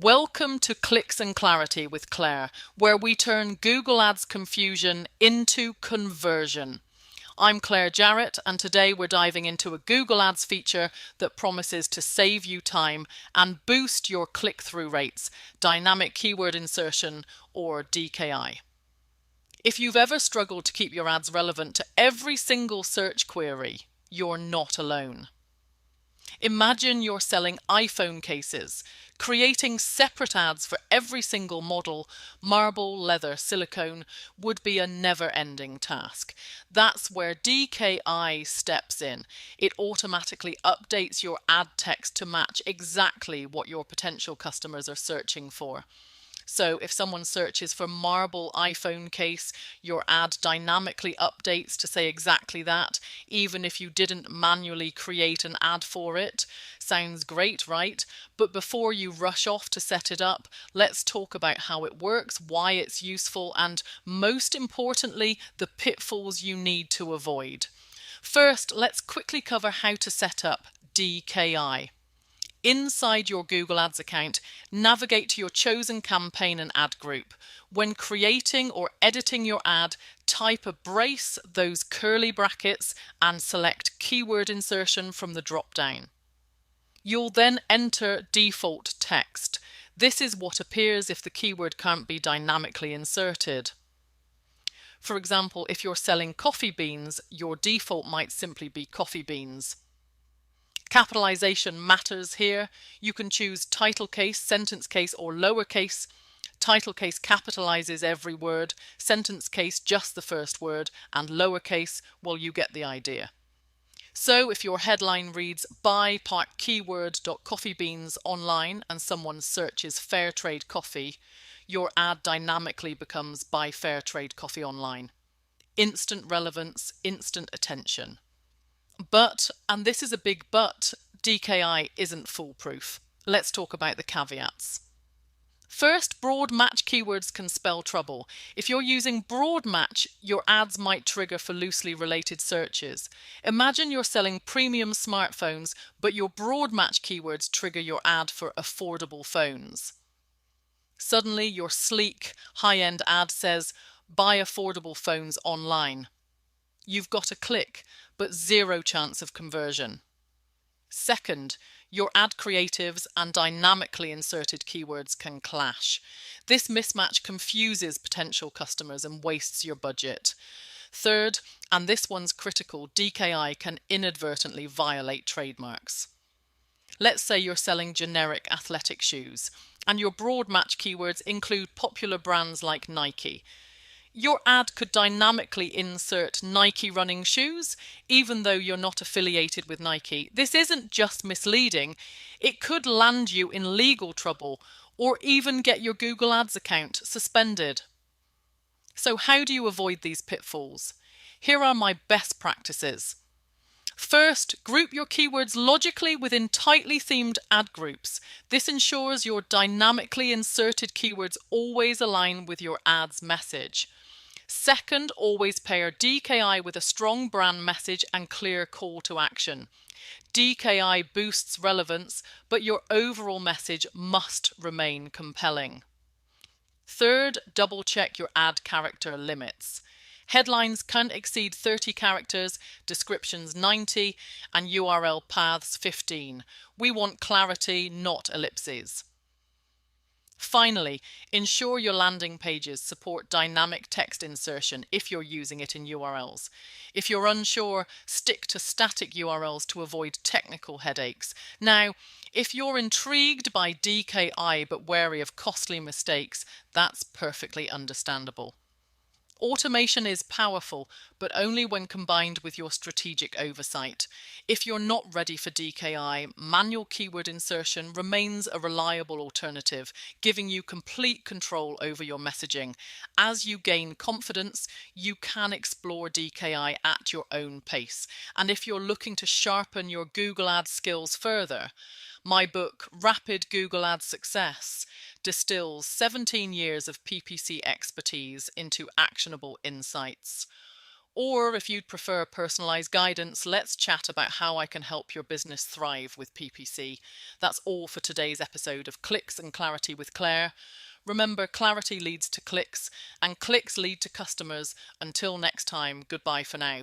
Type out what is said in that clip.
Welcome to Clicks and Clarity with Claire, where we turn Google Ads confusion into conversion. I'm Claire Jarrett, and today we're diving into a Google Ads feature that promises to save you time and boost your click-through rates, dynamic keyword insertion, or DKI. If you've ever struggled to keep your ads relevant to every single search query, you're not alone. Imagine you're selling iPhone cases. Creating separate ads for every single model, marble, leather, silicone, would be a never-ending task. That's where DKI steps in. It automatically updates your ad text to match exactly what your potential customers are searching for. So if someone searches for marble iPhone case, your ad dynamically updates to say exactly that, even if you didn't manually create an ad for it. Sounds great, right? But before you rush off to set it up, let's talk about how it works, why it's useful, and most importantly, the pitfalls you need to avoid. First, let's quickly cover how to set up DKI. Inside your Google Ads account, navigate to your chosen campaign and ad group. When creating or editing your ad, type a brace, those curly brackets, and select Keyword Insertion from the drop-down. You'll then enter default text. This is what appears if the keyword can't be dynamically inserted. For example, if you're selling coffee beans, your default might simply be coffee beans. Capitalization matters here. You can choose title case, sentence case, or lowercase. Title case capitalizes every word, sentence case just the first word, and lowercase, well, you get the idea. So if your headline reads buy part keyword.coffee beans online and someone searches fair trade coffee, your ad dynamically becomes buy fair trade coffee online. Instant relevance, instant attention. But, and this is a big but, DKI isn't foolproof. Let's talk about the caveats. First, broad match keywords can spell trouble. If you're using broad match, your ads might trigger for loosely related searches. Imagine you're selling premium smartphones, but your broad match keywords trigger your ad for affordable phones. Suddenly, your sleek, high-end ad says, buy affordable phones online. You've got a click, but zero chance of conversion. Second, your ad creatives and dynamically inserted keywords can clash. This mismatch confuses potential customers and wastes your budget. Third, and this one's critical, DKI can inadvertently violate trademarks. Let's say you're selling generic athletic shoes, and your broad match keywords include popular brands like Nike. Your ad could dynamically insert Nike running shoes, even though you're not affiliated with Nike. This isn't just misleading, it could land you in legal trouble or even get your Google Ads account suspended. So how do you avoid these pitfalls? Here are my best practices. First, group your keywords logically within tightly themed ad groups. This ensures your dynamically inserted keywords always align with your ad's message. Second, always pair DKI with a strong brand message and clear call to action. DKI boosts relevance, but your overall message must remain compelling. Third, double check your ad character limits. Headlines can't exceed 30 characters, descriptions 90, and URL paths 15. We want clarity, not ellipses. Finally, ensure your landing pages support dynamic text insertion if you're using it in URLs. If you're unsure, stick to static URLs to avoid technical headaches. Now, if you're intrigued by DKI but wary of costly mistakes, that's perfectly understandable. Automation is powerful, but only when combined with your strategic oversight. If you're not ready for DKI, manual keyword insertion remains a reliable alternative, giving you complete control over your messaging. As you gain confidence, you can explore DKI at your own pace. And if you're looking to sharpen your Google Ads skills further, my book, Rapid Google Ads Success, distills 17 years of PPC expertise into actionable insights. Or if you'd prefer personalized guidance, let's chat about how I can help your business thrive with PPC. That's all for today's episode of Clicks and Clarity with Claire. Remember, clarity leads to clicks, and clicks lead to customers. Until next time, goodbye for now.